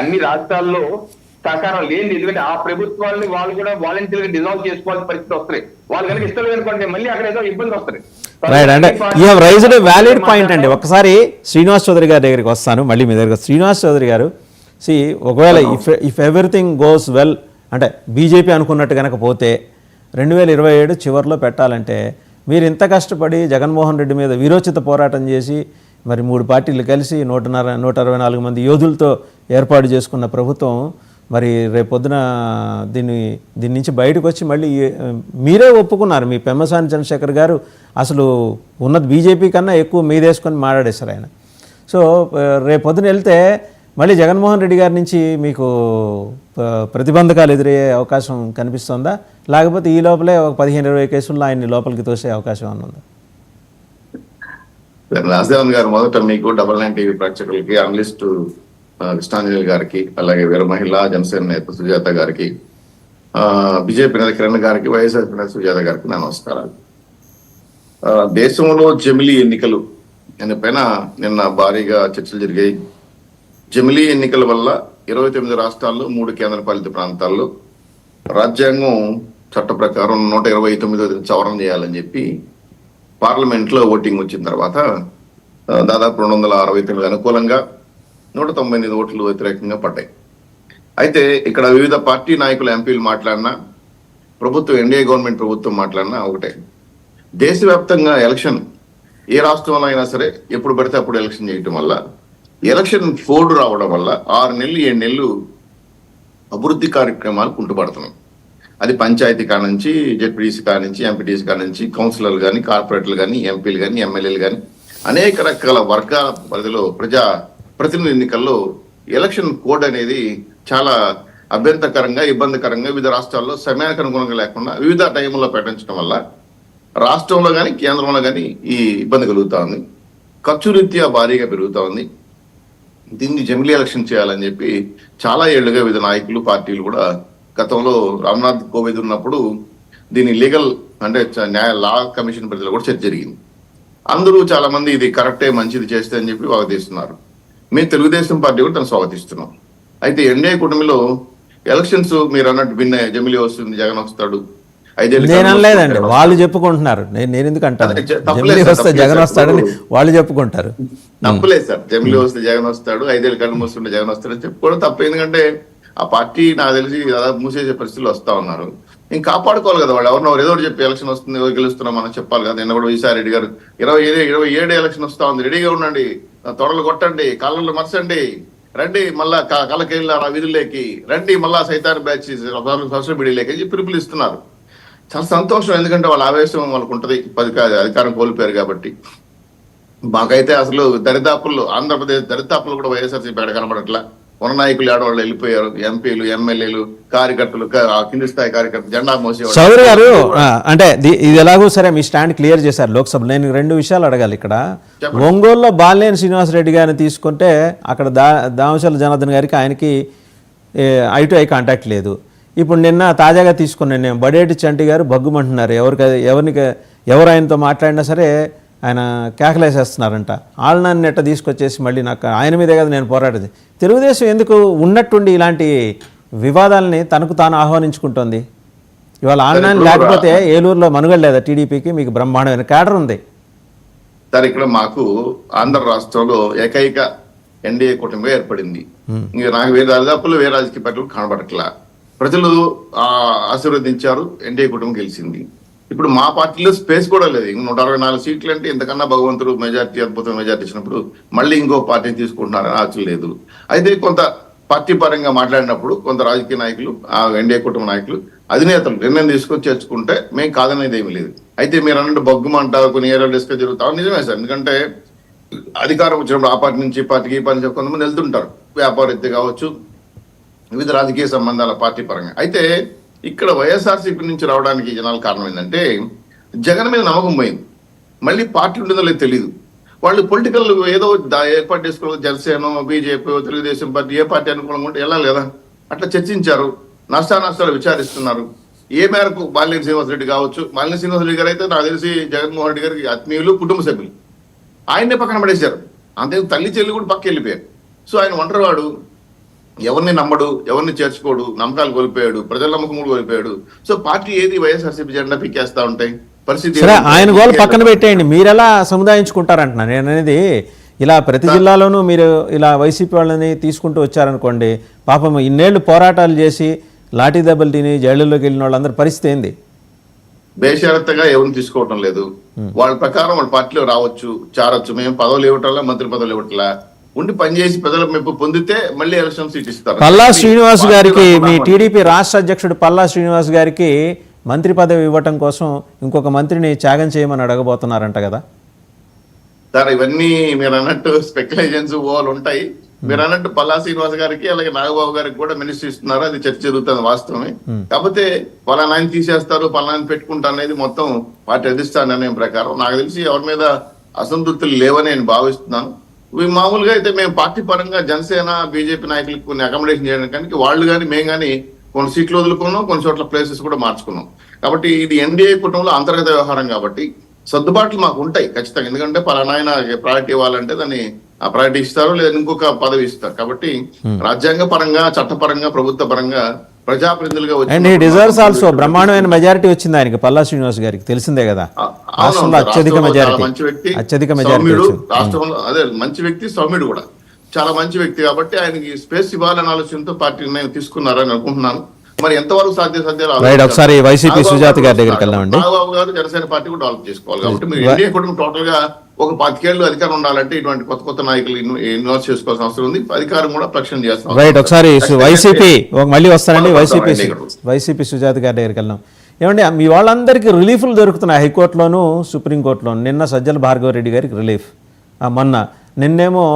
అన్ని రాష్ట్రాల్లో సహకారం లేదు. ఎందుకంటే ఆ ప్రభుత్వాన్ని వాళ్ళు కూడా వాలంటీర్ గా డిజాల్వ్ చేసుకోవాల్సిన పరిస్థితి వస్తుంది. వాళ్ళు కనుక ఇష్టం లేదనుకోండి మళ్ళీ అక్కడ ఏదో ఇబ్బంది వస్తుంది. రైట్, అంటే you have raised valid point అండి. ఒకసారి శ్రీనివాస్ చౌదరి గారి దగ్గరికి వస్తాను, మళ్ళీ మీ దగ్గర. శ్రీనివాస్ చౌదరి గారు, ఒకవేళ ఇఫ్ ఎవ్రీథింగ్ గోస్ వెల్, అంటే బీజేపీ అనుకున్నట్టు కనుక పోతే 2027 చివరిలో పెట్టాలంటే మీరు ఇంత కష్టపడి జగన్మోహన్ రెడ్డి మీద వీరోచిత పోరాటం చేసి మరి 3 పార్టీలు కలిసి 164 మంది యోధులతో ఏర్పాటు చేసుకున్న ప్రభుత్వం మరి రేపొద్దున దీని నుంచి బయటకు వచ్చి మళ్ళీ మీరే ఒప్పుకున్నారు, మీ పెమ్మసాని చంద్రశేఖర్ గారు అసలు ఉన్నది బీజేపీ కన్నా ఎక్కువ మీదేసుకొని మాట్లాడేశారు ఆయన. సో రేపొద్దున వెళ్తే మళ్ళీ జగన్మోహన్ రెడ్డి గారి నుంచి మీకు ప్రతిబంధకాలు ఎదురయ్యే అవకాశం కనిపిస్తుందా, లేకపోతే ఈ లోపలే ఒక 15-20 కేసుల్లో ఆయన్ని లోపలికి తోసే అవకాశం ఉందా? రాజదేవన్ గారు, మొదట మీకు 99 టీవీ ప్రేక్షకులకి, అనలిస్టు కృష్ణాంజలి గారికి, అలాగే వీర మహిళ జనసేన నేత సుజాత గారికి, బీజేపీ నేత కిరణ్ గారికి, వైఎస్ఆర్ నేత సుజాత గారికి నా నమస్కారాలు. దేశంలో జమిలీ ఎన్నికలు పైన నిన్న భారీగా చర్చలు జరిగాయి. జమిలీ ఎన్నికల వల్ల 29 రాష్ట్రాల్లో 3 కేంద్రపాలిత ప్రాంతాల్లో రాజ్యాంగం చట్ట ప్రకారం 129 సవరణ చేయాలని చెప్పి పార్లమెంట్ లో ఓటింగ్ వచ్చిన తర్వాత దాదాపు 269 అనుకూలంగా 198 ఓట్లు వ్యతిరేకంగా పడ్డాయి. అయితే ఇక్కడ వివిధ పార్టీ నాయకులు, ఎంపీలు మాట్లాడినా, ప్రభుత్వం ఎన్డీఏ గవర్నమెంట్ ప్రభుత్వం మాట్లాడినా ఒకటే, దేశవ్యాప్తంగా ఎలక్షన్ ఏ రాష్ట్రంలో అయినా సరే ఎప్పుడు పడితే అప్పుడు ఎలక్షన్ చేయటం వల్ల, ఎలక్షన్ కోడ్ రావడం వల్ల 6 నెలలు 7 నెలలు అభివృద్ధి కార్యక్రమాలు కుంటుపడుతున్నాయి. అది పంచాయతీ కాడ నుంచి, జెడ్పీటీసీ కాడ నుంచి, ఎంపీటీసీ కాడ నుంచి, కౌన్సిలర్లు కానీ, కార్పొరేటర్లు కానీ, ఎంపీలు కానీ, ఎమ్మెల్యేలు కానీ, అనేక రకాల వర్గాల పరిధిలో ప్రజా ప్రతినిధి ఎన్నికల్లో ఎలక్షన్ కోడ్ అనేది చాలా అభ్యంతరకరంగా, ఇబ్బందికరంగా వివిధ రాష్ట్రాల్లో సమయానికి అనుగుణంగా లేకుండా వివిధ టైంలో పెట్టించడం వల్ల రాష్ట్రంలో కానీ కేంద్రంలో కానీ ఈ ఇబ్బంది కలుగుతా ఉంది. ఖర్చు రీత్యా భారీగా పెరుగుతా ఉంది. దీన్ని జమిలీ ఎలక్షన్ చేయాలని చెప్పి చాలా ఏళ్లుగా వివిధ నాయకులు, పార్టీలు కూడా గతంలో రామ్నాథ్ కోవింద్ ఉన్నప్పుడు దీని లీగల్ అంటే లా కమిషన్ పరిధిలో కూడా చర్చ జరిగింది. అందరూ చాలా మంది ఇది కరెక్టే, మంచిది చేస్తే అని చెప్పి స్వాగతిస్తున్నారు. మేము తెలుగుదేశం పార్టీ కూడా తను స్వాగతిస్తున్నాం. అయితే ఎన్డీఏ కూటమిలో ఎలక్షన్స్ మీరు అన్నట్టు భిన్న, జమిలీ వస్తుంది, జగన్ వస్తాడు, నేను అనలేదండి, వాళ్ళు చెప్పుకుంటున్నారు. నేను ఎందుకు అంటాను, వస్తే జగన్ వస్తాడని వాళ్ళు చెప్పుకుంటారు. తప్పులేదు సార్, జమిలీ వస్తే జగన్ వస్తాడు, 5 ఏళ్ళు కళ్ళు మూస్తుంటే జగన్ వస్తాడని చెప్పుకోవడం తప్పు. ఎందుకంటే ఆ పార్టీ నాకు తెలిసి దాదాపు మూసేసే పరిస్థితులు వస్తా ఉన్నారు. ఇంకా కాపాడుకోవాలి కదా వాళ్ళు. ఎవరినో ఏదో చెప్పి ఎలక్షన్ వస్తుంది, ఎవరు గెలుస్తున్నాం మనం చెప్పాలి కదా. నిన్న కూడా విశాఖ రెడ్డి గారు 27 ఎలక్షన్ వస్తా ఉంది, రెడీగా ఉండండి, తొడలు కొట్టండి, కాళ్ళలో మర్చండి, రండి మళ్ళా కళ్ళకెళ్ళి వీధుల్లోకి రండి, మళ్ళా సైతాన్ బ్యాచ్ సోషల్ మీడియాలోకి చెప్పి పిలుపునిస్తున్నారు. చాలా సంతోషం, ఎందుకంటే వాళ్ళ ఆవేశం వాళ్ళకు ఉంటుంది, అధికారం కోల్పోయారు కాబట్టి. మాకైతే అసలు దరిదాపుల్లో, ఆంధ్రప్రదేశ్ దరిదాపుల్లో కూడా వైఎస్ఆర్సీపీ పేడ కనబడట్లా. ఉన్న నాయకులు ఆడవాళ్ళు వెళ్ళిపోయారు, ఎంపీలు, ఎమ్మెల్యేలు, కార్యకర్తలు, కింది స్థాయి కార్యకర్తలు, జెండా మోసేవాళ్ళు. చౌదరి గారు, అంటే ఇది ఎలాగో సరే మీ స్టాండ్ క్లియర్ చేశారు లోక్సభ. నేను 2 విషయాలు అడగాలి ఇక్కడ. ఒంగోలులో బాలినేని శ్రీనివాసరెడ్డి గారిని తీసుకుంటే అక్కడ దామచర్ల జనార్దన్ గారికి ఆయనకి ఐ టు ఐ కాంటాక్ట్ లేదు. ఇప్పుడు నిన్న తాజాగా తీసుకున్నాను నేను, బడేటి చంటి గారు భగ్గుమంటున్నారు. ఎవరు ఆయనతో మాట్లాడినా సరే ఆయన కేకలేసేస్తున్నారంట. ఆళ్ళనాన్ని నెట్ట తీసుకొచ్చేసి మళ్ళీ నాకు ఆయన మీదే కదా నేను పోరాడేది. తెలుగుదేశం ఎందుకు ఉన్నట్టుండి ఇలాంటి వివాదాలని తనకు తాను ఆహ్వానించుకుంటుంది? ఇవాళ ఆళ్ళనాన్ని లేకపోతే ఏలూరులో మనుగడ లేదా టీడీపీకి? మీకు బ్రహ్మాండమైన క్యాడర్ ఉంది సార్. ఇక్కడ మాకు ఆంధ్ర రాష్ట్రంలో ఏకైక ఎన్డీఏ కూటమిగా ఏర్పడింది. నాకు దాదాపులో వేరే రాజకీయ పార్టీలు కనబడట్లా. ప్రజలు ఆశీర్వదించారు, ఎన్డీఏ కూటమి గెలిచింది. ఇప్పుడు మా పార్టీలో స్పేస్ కూడా లేదు. 164 సీట్లు అంటే ఇంతకన్నా భగవంతుడు మెజార్టీ, అద్భుతం మెజార్టీ ఇచ్చినప్పుడు మళ్ళీ ఇంకో పార్టీని తీసుకుంటున్నారని ఆశ లేదు. అయితే కొంత పార్టీ పరంగా మాట్లాడినప్పుడు కొంత రాజకీయ నాయకులు, ఆ ఎన్డీఏ కుటుంబ నాయకులు, అధినేతలు నిర్ణయం తీసుకొని చేర్చుకుంటే మేము కాదనేది ఏమీ లేదు. అయితే మీరు అన్నట్టు బొగ్గుమంటారు, కొన్ని ఏరియాలు డిస్కస్ జరుగుతావు, నిజమే సార్. ఎందుకంటే అధికారం వచ్చినప్పుడు ఆ పార్టీ నుంచి పార్టీకి ఈ పార్టీ కొంతమంది వెళ్తుంటారు, వ్యాపారరీత్యా కావచ్చు, వివిధ రాజకీయ సంబంధాల పార్టీ పరంగా. అయితే ఇక్కడ వైఎస్ఆర్సీపీ నుంచి రావడానికి జనాల కారణం ఏంటంటే జగన్ మీద నమ్మకం పోయింది. మళ్ళీ పార్టీ ఉంటుందో లేదో తెలియదు. వాళ్ళు పొలిటికల్ ఏదో ఏర్పాటు చేసుకోవాలి, జనసేన, బీజేపీ, తెలుగుదేశం పార్టీ, ఏ పార్టీ అనుకూలంగా ఉంటే వెళ్ళాలి కదా. అట్లా చర్చించారు, నష్టాలు విచారిస్తున్నారు. ఏ మేరకు బాలినేని శ్రీనివాసరెడ్డి కావచ్చు, బాలినేని శ్రీనివాసరెడ్డి గారు అయితే నాకు తెలిసి జగన్మోహన్ రెడ్డి గారికి ఆత్మీయులు, కుటుంబ సభ్యులు, ఆయన్నే పక్కన పడేశారు. అంతే తల్లి చెల్లి కూడా పక్క వెళ్ళిపోయారు. సో ఆయన ఒంటరివాడు. ఎవరిని నమ్మడు, ఎవరిని చేర్చుకోడు, నమ్మకాలు కోల్పోయాడు, ప్రజల నమ్మకం కూడా కోల్పోయాడు. సో పార్టీ ఏది వైఎస్ఆర్సీపీ జెండా పీకేస్తా ఉంటాయి. పరిస్థితి సరే, ఏమంటే ఆయన గోల్ పక్కన పెట్టేయండి, మీరెలా సముదాయించుకుంటారంటున్నాను నేను అనేది. ఇలా ప్రతి జిల్లాలోనూ మీరు ఇలా వైసీపీ వాళ్ళని తీసుకుంటూ వచ్చారనుకోండి, పాపం ఇన్నేళ్లు పోరాటాలు చేసి లాఠీ దెబ్బలు తిని జైళ్ళలోకి వెళ్ళిన వాళ్ళందరి పరిస్థితి ఏంది? బేషరత్తుగా ఎవరిని తీసుకోవటం లేదు. వాళ్ళ ప్రకారం వాళ్ళ పార్టీలో రావచ్చు, చారొచ్చు. మేము పదవులు ఇవ్వటంలా, మంత్రి పదవులు ఇవ్వట్లా, ఉండి పనిచేసి ప్రజల మెప్పు పొందితే మళ్ళీ ఎలక్షన్ సీట్ ఇస్తారు. పల్లా శ్రీనివాస్ గారికి, మీ టీడీపీ రాష్ట్ర అధ్యక్షుడు పల్లా శ్రీనివాస్ గారికి మంత్రి పదవి ఇవ్వటం కోసం ఇంకొక మంత్రిని త్యాగం చేయమని అడగబోతున్నారంట కదా సార్? ఇవన్నీ మీరు అన్నట్టు స్పెక్యులేషన్స్ ఓలు ఉంటాయి. మీరు అన్నట్టు పల్లా శ్రీనివాస్ గారికి అలాగే నాగబాబు గారికి కూడా మినిస్ట్రీ ఇస్తున్నారు, అది చర్చ జరుగుతుంది, వాస్తవమే. కాకపోతే పలానా ఆయన తీసేస్తారు, పలానా పెట్టుకుంటా అనేది మొత్తం పార్టీ అధిష్టాన నిర్ణయం ప్రకారం. నాకు తెలిసి ఎవరి మీద అసంతృప్తులు లేవని నేను భావిస్తున్నాను. మామూలుగా అయితే మేము పార్టీ పరంగా జనసేన బీజేపీ నాయకులకు కొన్ని అకామిడేషన్ చేయడానికి వాళ్ళు కానీ మేము కానీ కొన్ని సీట్లు వదులుకున్నాం, కొన్ని చోట్ల ప్లేసెస్ కూడా మార్చుకున్నాం. కాబట్టి ఇది ఎన్డీఏ కుటుంబంలో అంతర్గత వ్యవహారం కాబట్టి సర్దుబాట్లు మాకు ఉంటాయి ఖచ్చితంగా. ఎందుకంటే పలానా ఆయన ప్రయారిటీ ఇవ్వాలంటే దాన్ని ఆ ప్రయారిటీ ఇస్తారు, లేదా ఇంకొక పదవి ఇస్తారు. కాబట్టి రాజ్యాంగ పరంగా, చట్టపరంగా, ప్రభుత్వ పరంగా ప్రజాప్రతినిధులుగా అండ్ హీ డిజర్వ్స్ ఆల్సో. బ్రహ్మాండమైన మెజారిటీ వచ్చింది ఆయనకి, పల్లా శ్రీనివాస్ గారికి, తెలిసిందే కదా. రాష్ట్రంలో అత్యధిక మెజారిటీ, మంచి వ్యక్తి, అత్యధిక మెజారిటీ రాష్ట్రంలో అదే మంచి వ్యక్తి, సౌమ్యుడు కూడా చాలా మంచి వ్యక్తి. కాబట్టి ఆయనకి స్పేస్ ఇవ్వాలనే ఆలోచనతో పార్టీ నిర్ణయం తీసుకున్నారని అనుకుంటున్నాను. మరి ఎంతవరకు రైట్, ఒకసారి వైసీపీ సుజాత గారి దగ్గరికి వెళ్దామండి. నాగబాబు గారు జనసేన పార్టీ కూడా డెవలప్ చేసుకోవాలి. కాబట్టి మీరు ఎన్డీఏ కుటుంబం టోటల్ గా ఒక 10 ఏళ్ళు అధికారం ఉండాలంటే ఇటువంటి కొత్త కొత్త నాయకులు ఇన్వాల్వ్ చేసుకోవాల్సిన అవసరం ఉంది. అధికారం కూడా ప్రక్షణ చేస్తాం. రైట్, ఒకసారి వైసీపీ మళ్ళీ వస్తానండి. వైసీపీ సుజాత గారి దగ్గరికి వెళ్దాం. ఏమండి, మీ వాళ్ళందరికీ రిలీఫ్లు దొరుకుతున్నాయి హైకోర్టులోను, సుప్రీంకోర్టులోను. నిన్న సజ్జల భార్గవరెడ్డి గారికి రిలీఫ్, నిన్నేమో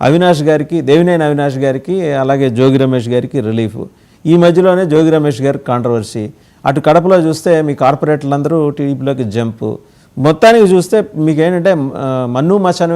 అవినాష్ గారికి, దేవినేని అవినాష్ గారికి, అలాగే జోగి రమేష్ గారికి రిలీఫ్. ఈ మధ్యలోనే జోగి రమేష్ గారికి కాంట్రవర్సీ. అటు కడపలో చూస్తే మీ కార్పొరేటర్లందరూ టీడీపీలోకి జంపు. మొత్తానికి చూస్తే మీకు ఏంటంటే మన్ను మచాను